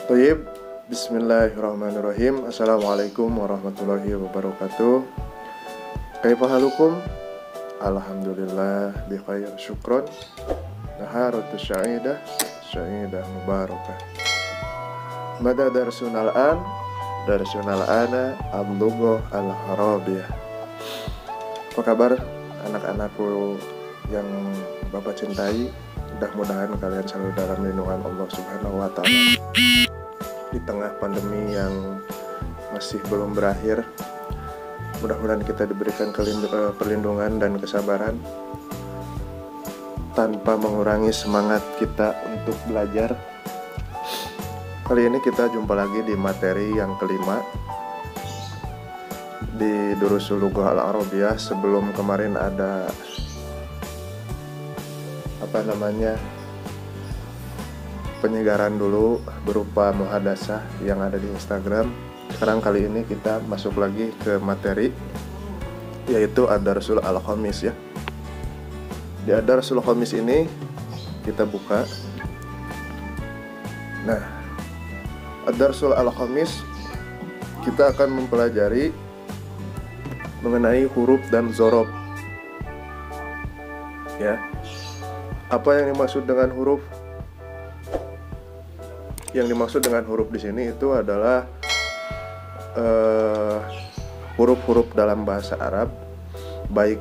Thayyib, bismillahirrahmanirrahim. Assalamualaikum warahmatullahi wabarakatuh. Kaifa halukum? Alhamdulillah bi khair, syukron. Naharatu sya'idah mubarakah. Mada darsunal an, darsunal ana al-lughah al-arabiyah. Apa kabar anak-anakku yang Bapak cintai? Mudah-mudahan kalian selalu dalam lindungan Allah Subhanahu wa Ta'ala di tengah pandemi yang masih belum berakhir. Mudah-mudahan kita diberikan perlindungan dan kesabaran tanpa mengurangi semangat kita untuk belajar. Kali ini kita jumpa lagi di materi yang kelima di Durusul Lughah Al-Arabiyah. Sebelum kemarin ada penyegaran dulu berupa muhadasah yang ada di Instagram. Sekarang kali ini kita masuk lagi ke materi, yaitu Ad-Darsul Al-Khamis ya. Di Ad-Darsul Al-Khamis ini kita buka. Nah, Ad-Darsul Al-Khamis kita akan mempelajari mengenai huruf dan dzarab. Ya. Apa yang dimaksud dengan huruf? Yang dimaksud dengan huruf di sini itu adalah huruf-huruf dalam bahasa Arab, baik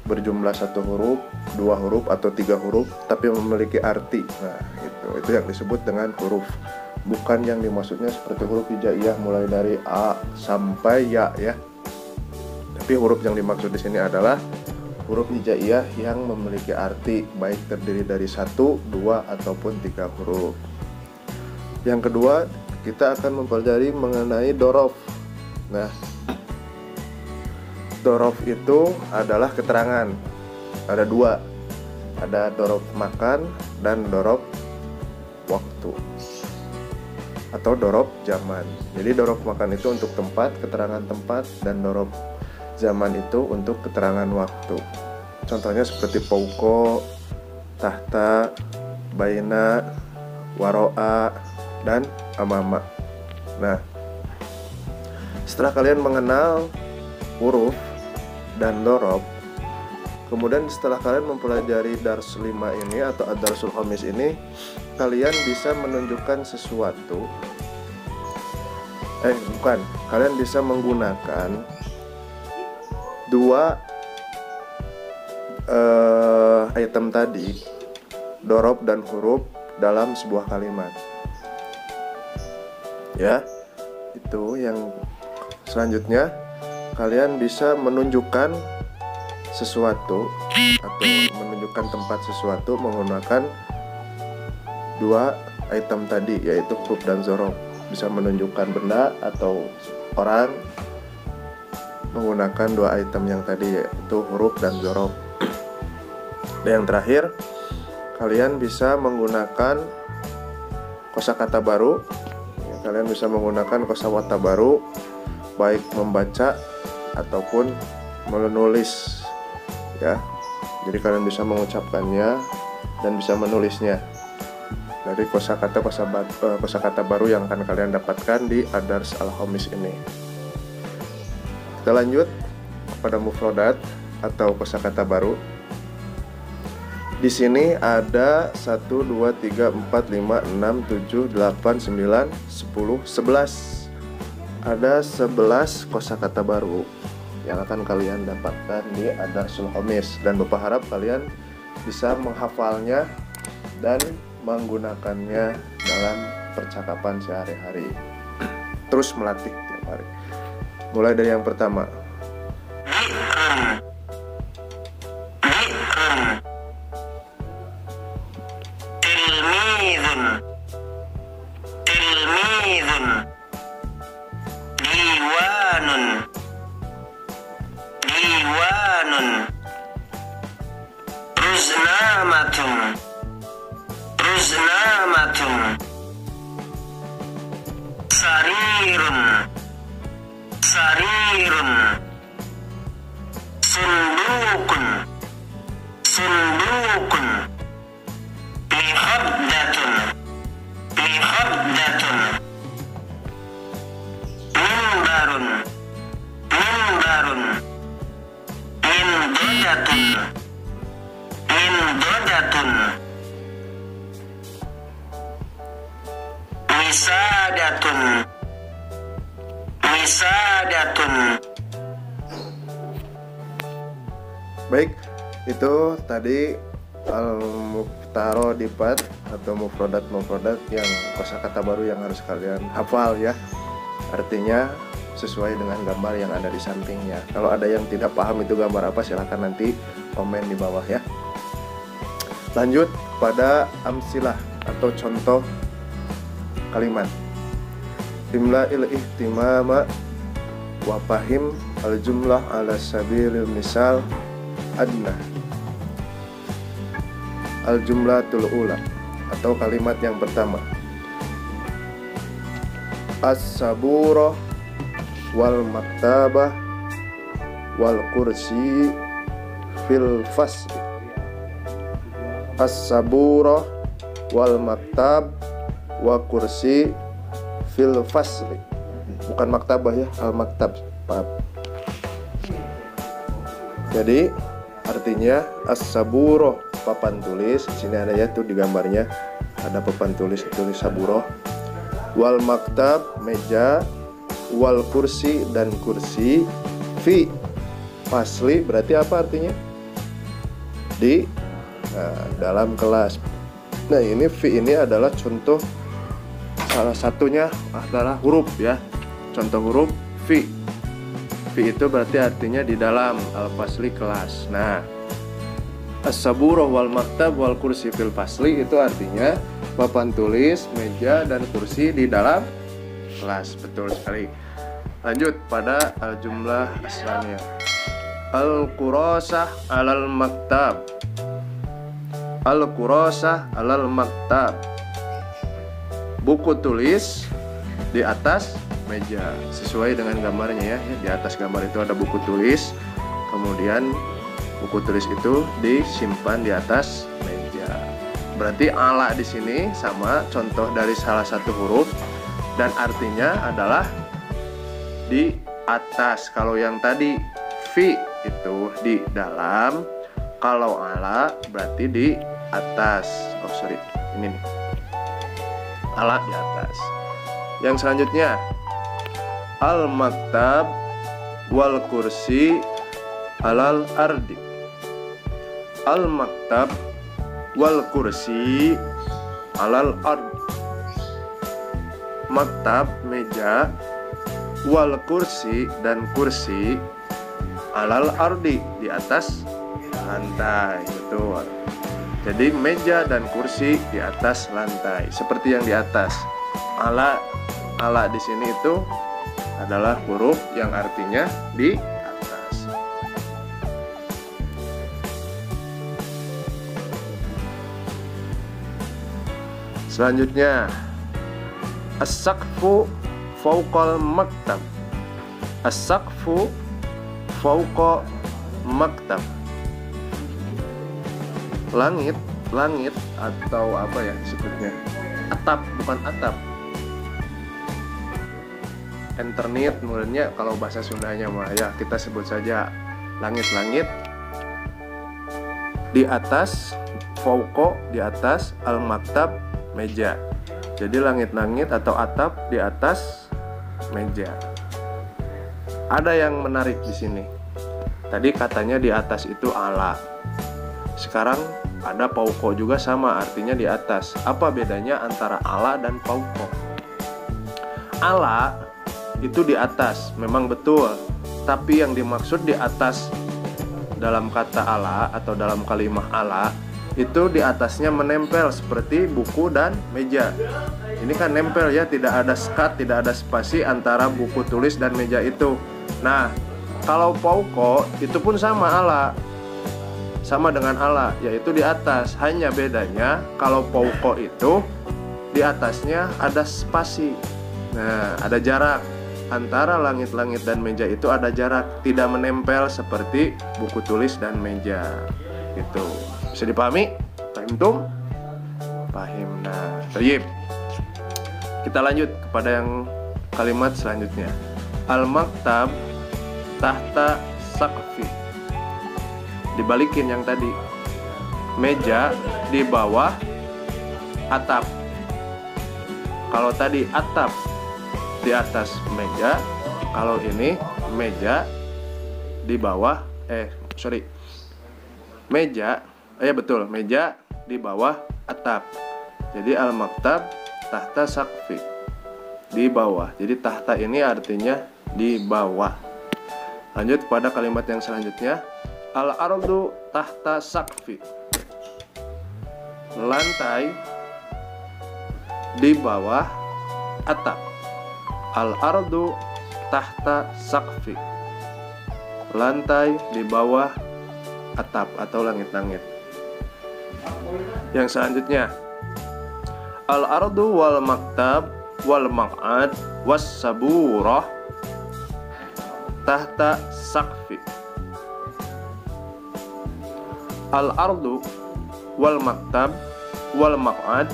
berjumlah 1 huruf, 2 huruf, atau 3 huruf, tapi memiliki arti. Nah, itu yang disebut dengan huruf. Bukan yang dimaksudnya seperti huruf hijaiyah mulai dari A sampai Ya ya. Tapi huruf yang dimaksud di sini adalah huruf hijaiyah yang memiliki arti, baik terdiri dari 1, 2, ataupun 3 huruf. Yang kedua, kita akan mempelajari mengenai dorof. Nah, dorof itu adalah keterangan. Ada 2, ada dorof makan dan dorof waktu atau dorof zaman. Jadi dorof makan itu untuk tempat, keterangan tempat, dan dorof zaman itu untuk keterangan waktu. Contohnya seperti pauko, tahta, baina, waro'a, dan amama. Nah, setelah kalian mengenal huruf dan dorob, kemudian setelah kalian mempelajari dars 5 ini atau ad-darsul khamis ini, kalian bisa menunjukkan sesuatu. Kalian bisa menggunakan 2 item tadi, dorob dan huruf, dalam sebuah kalimat. Ya, itu yang selanjutnya kalian bisa menunjukkan sesuatu atau menunjukkan tempat sesuatu menggunakan 2 item tadi, yaitu huruf dan dzarab. Bisa menunjukkan benda atau orang menggunakan 2 item yang tadi, yaitu huruf dan dzarab. Dan yang terakhir, kalian bisa menggunakan kosakata baru. Kalian bisa menggunakan kosakata baru, baik membaca ataupun menulis. Ya, jadi kalian bisa mengucapkannya dan bisa menulisnya dari kosakata baru yang akan kalian dapatkan di Ad-Dars Al-Khamis ini. Kita lanjut pada mufradat atau kosakata baru. Di sini ada 1, 2, 3, 4, 5, 6, 7, 8, 9, 10, 11. Ada 11 kosakata baru yang akan kalian dapatkan di Ad-Darsul Khamis, dan Bapak harap kalian bisa menghafalnya dan menggunakannya dalam percakapan sehari-hari. Terus melatih tiap hari. Mulai dari yang pertama. Sarirun, sundukun, sundukun, mihaddatun, wisadatun, wisadatun. Baik, itu tadi al-muftarodipat atau mufrodat yang kosakata baru yang harus kalian hafal ya. Artinya sesuai dengan gambar yang ada di sampingnya. Kalau ada yang tidak paham itu gambar apa, silahkan nanti komen di bawah ya. Lanjut pada amsilah atau contoh kalimat. Imla'il ihtimama wa fahim al-jumlah ala sabilil misal adna. Al-jumlatul ula atau kalimat yang pertama. As-saburah wal maktabah wal kursi fil fasli. As-saburah wal maktab wa kursi fil fasli. Bukan maktabah ya, al-maktab. Maaf. Jadi artinya as-saburah papan tulis. Di sini ada ya tuh di gambarnya ada papan tulis saburah. Wal maktab meja, wal kursi dan kursi, fi fasli berarti apa artinya? Di dalam kelas. Nah ini fi ini adalah contoh, salah satunya adalah huruf ya. Contoh huruf fi. Fi itu berarti artinya di dalam, al-fasli kelas. Nah as-saburah wal maktab wal kursi fil fasli itu artinya papan tulis, meja dan kursi di dalam kelas. Betul sekali. Lanjut pada al-jumlah aslaniyah. Al-kurasah alal maktab. Al-kurasah alal maktab. Buku tulis di atas meja. Sesuai dengan gambarnya ya. Di atas gambar itu ada buku tulis. Kemudian buku tulis itu disimpan di atas meja. Berarti ala di sini sama contoh dari salah satu huruf dan artinya adalah di atas. Kalau yang tadi fi itu di dalam, kalau ala berarti di atas. Oh sorry, ini nih. Ala di atas. Yang selanjutnya al-maktab wal kursi alal ardi. Al-maktab wal kursi alal ardi. Maktab meja, wal kursi dan kursi alal ardi di atas lantai. Betul. Jadi meja dan kursi di atas lantai seperti yang di atas. Ala di sini itu adalah huruf yang artinya di atas. Selanjutnya as-saqfu fauqal maktab. As-saqfu fauqa maktab. Langit atau apa ya disebutnya? Atap, bukan atap. Internet mulanya kalau bahasa Sundanya mah ya kita sebut saja langit-langit. Di atas, fauqa di atas, al-maktab meja. Jadi langit-langit atau atap di atas meja. Ada yang menarik di sini. Tadi katanya di atas itu ala. Sekarang ada pauko juga sama, artinya di atas. Apa bedanya antara ala dan pauko? Ala itu di atas, memang betul. Tapi yang dimaksud di atas dalam kata ala atau dalam kalimat ala itu di atasnya menempel seperti buku dan meja. Ini kan nempel ya, tidak ada sekat, tidak ada spasi antara buku tulis dan meja itu. Nah, kalau pauko itu pun sama ala. Sama dengan ala, yaitu di atas. Hanya bedanya kalau pauko itu di atasnya ada spasi. Nah, ada jarak antara langit-langit dan meja itu, ada jarak, tidak menempel seperti buku tulis dan meja. Itu bisa dipahami? Paham? Paham. Nah, thayyib. Kita lanjut kepada yang kalimat selanjutnya. Al-maktab tahta saqfi. Dibalikin yang tadi. Meja di bawah atap. Kalau tadi atap di atas meja, kalau ini meja di bawah meja di bawah atap. Jadi al-maktab tahta sakfi, di bawah. Jadi tahta ini artinya di bawah. Lanjut pada kalimat yang selanjutnya. Al-ardu tahta sakfi, lantai di bawah atap. Al-ardu tahta sakfi, lantai di bawah atap atau langit-langit. Yang selanjutnya, al-ardu wal maktab wal maq'ad was saburah tahta sakfi. Al-ardu wal maktab wal maq'ad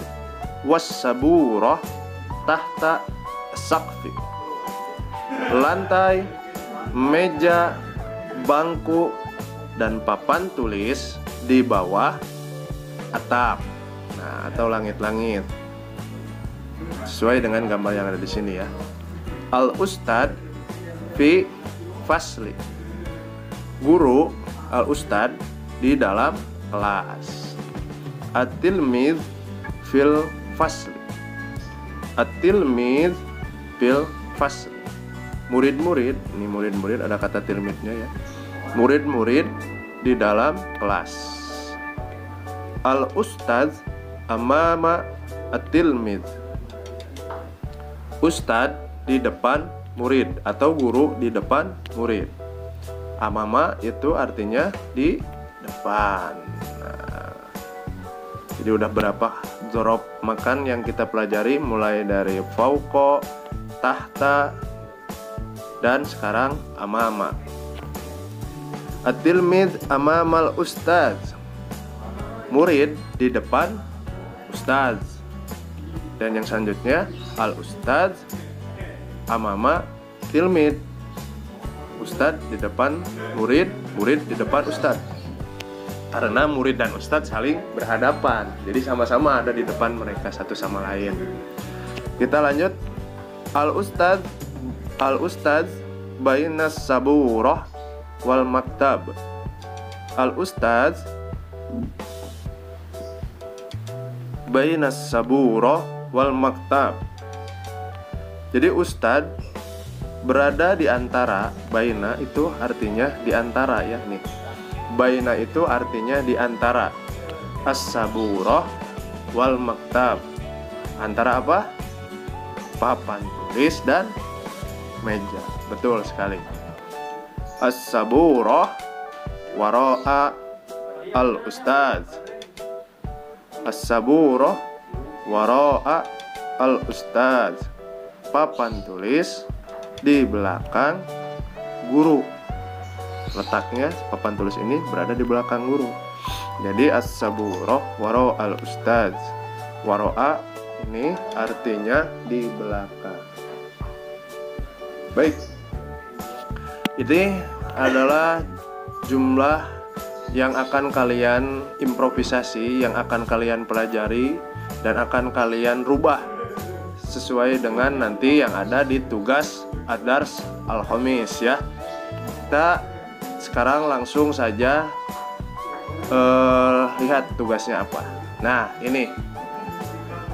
was saburah tahta sakfi. Lantai, meja, bangku, dan papan tulis di bawah atap. Nah, atau langit-langit. Sesuai dengan gambar yang ada di sini ya. Al-ustad fi fasli. Guru al-ustad di dalam kelas. At-tilmidz fil fasli. At-tilmidz fil fasli. Murid-murid, ini murid-murid ada kata tilmidnya ya. Murid-murid di dalam kelas. Al-ustadz amama at-tilmidz. Ustadz di depan murid atau guru di depan murid. Amama itu artinya di depan. Nah, jadi udah berapa dzorof makan yang kita pelajari, mulai dari fauqa, tahta, dan sekarang amama. At-tilmidz amamal ustadz. Murid di depan ustadz. Dan yang selanjutnya al-ustadz amama tilmidz. Ustadz di depan murid, murid di depan ustadz. Karena murid dan ustadz saling berhadapan, jadi sama-sama ada di depan mereka satu sama lain. Kita lanjut. Al-ustadz bainas saburah wal maktab. Al-ustadz bainas saburah wal maktab. Jadi ustadz berada di antara, baina itu artinya di antara ya nih. Baina itu artinya di antara as-saburah wal maktab. Antara apa? Papan tulis dan meja. Betul sekali. As-saburah wara'a al-ustadz. As-saburah wara'a al-ustadz. Papan tulis di belakang guru. Letaknya papan tulis ini berada di belakang guru. Jadi as-saburah wara'a al-ustadz. Wara'a ini artinya di belakang. Baik, ini adalah jumlah yang akan kalian improvisasi, yang akan kalian pelajari, dan akan kalian rubah sesuai dengan nanti yang ada di tugas ad-dars al-khamis ya. Kita sekarang langsung saja lihat tugasnya apa. Nah, ini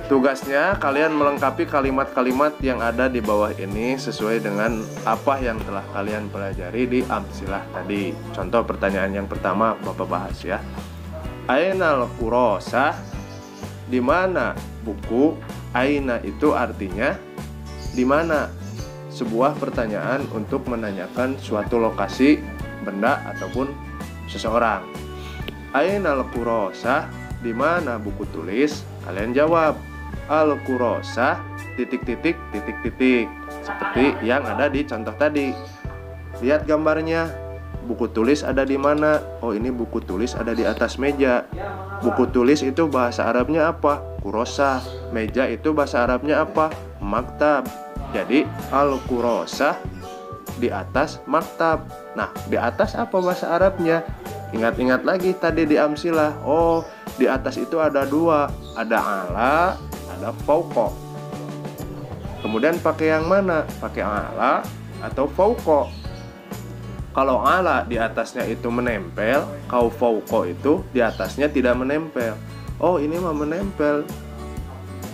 tugasnya, kalian melengkapi kalimat-kalimat yang ada di bawah ini sesuai dengan apa yang telah kalian pelajari di amsilah tadi. Contoh pertanyaan yang pertama Bapak bahas ya. Ainal kurosah, di mana buku? Aina itu artinya di mana. Sebuah pertanyaan untuk menanyakan suatu lokasi, benda ataupun seseorang. Ainal kurosah, di mana buku tulis? Kalian jawab al-kurosah titik-titik titik-titik, seperti yang ada di contoh tadi. Lihat gambarnya, buku tulis ada di mana? Oh, ini buku tulis ada di atas meja. Buku tulis itu bahasa Arabnya apa? Kurosah. Meja itu bahasa Arabnya apa? Maktab. Jadi al-kurosah di atas maktab. Nah, di atas apa bahasa Arabnya? Ingat-ingat lagi tadi di amsilah. Oh, di atas itu ada dua, ada ala, ada fauqa. Kemudian pakai yang mana? Pakai ala atau fauqa. Kalau ala di atasnya itu menempel, kalau fauqa itu di atasnya tidak menempel. Oh, ini mah menempel.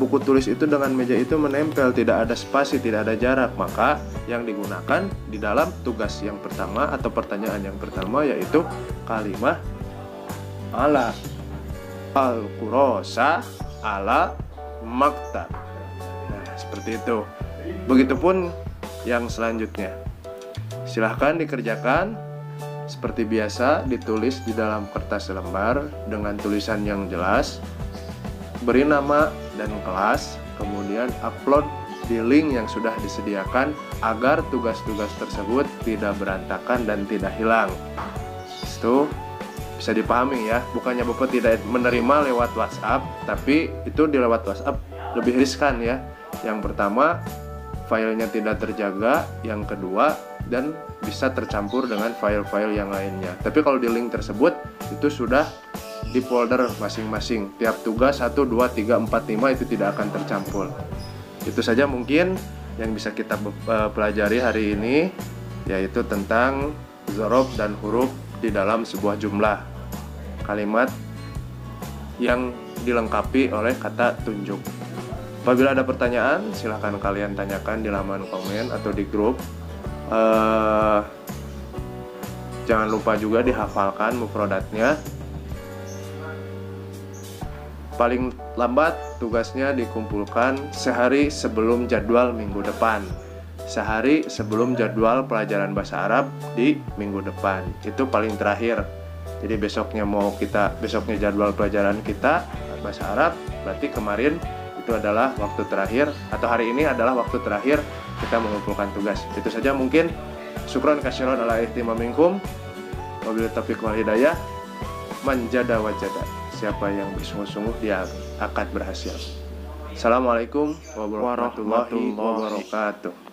Buku tulis itu dengan meja itu menempel, tidak ada spasi, tidak ada jarak. Maka yang digunakan di dalam tugas yang pertama atau pertanyaan yang pertama yaitu kalimat ala al-kurasa ala maktab. Nah, seperti itu. Begitupun yang selanjutnya. Silahkan dikerjakan seperti biasa, ditulis di dalam kertas lembar dengan tulisan yang jelas. Beri nama dan kelas, kemudian upload di link yang sudah disediakan agar tugas-tugas tersebut tidak berantakan dan tidak hilang. Itu bisa dipahami ya, bukannya Bapak tidak menerima lewat WhatsApp, tapi itu di lewat WhatsApp lebih riskan ya. Yang pertama, filenya tidak terjaga, yang kedua, dan bisa tercampur dengan file-file yang lainnya. Tapi kalau di link tersebut itu sudah di folder masing-masing. Tiap tugas 1, 2, 3, 4, 5 itu tidak akan tercampur. Itu saja mungkin yang bisa kita pelajari hari ini, yaitu tentang dzaraf dan huruf di dalam sebuah jumlah. Kalimat yang dilengkapi oleh kata tunjuk. Apabila ada pertanyaan, silahkan kalian tanyakan di laman komen atau di grup. Jangan lupa juga dihafalkan mufradatnya. Paling lambat tugasnya dikumpulkan sehari sebelum jadwal minggu depan. Sehari sebelum jadwal pelajaran bahasa Arab di minggu depan. Itu paling terakhir. Jadi besoknya jadwal pelajaran kita bahasa Arab, berarti kemarin itu adalah waktu terakhir, atau hari ini adalah waktu terakhir kita mengumpulkan tugas. Itu saja mungkin. Syukran katsiran ala ihtimamikum. Wabillahi taufiq wal hidayah. Man jada wajada. Siapa yang bersungguh-sungguh dia akan berhasil. Assalamualaikum warahmatullahi wabarakatuh.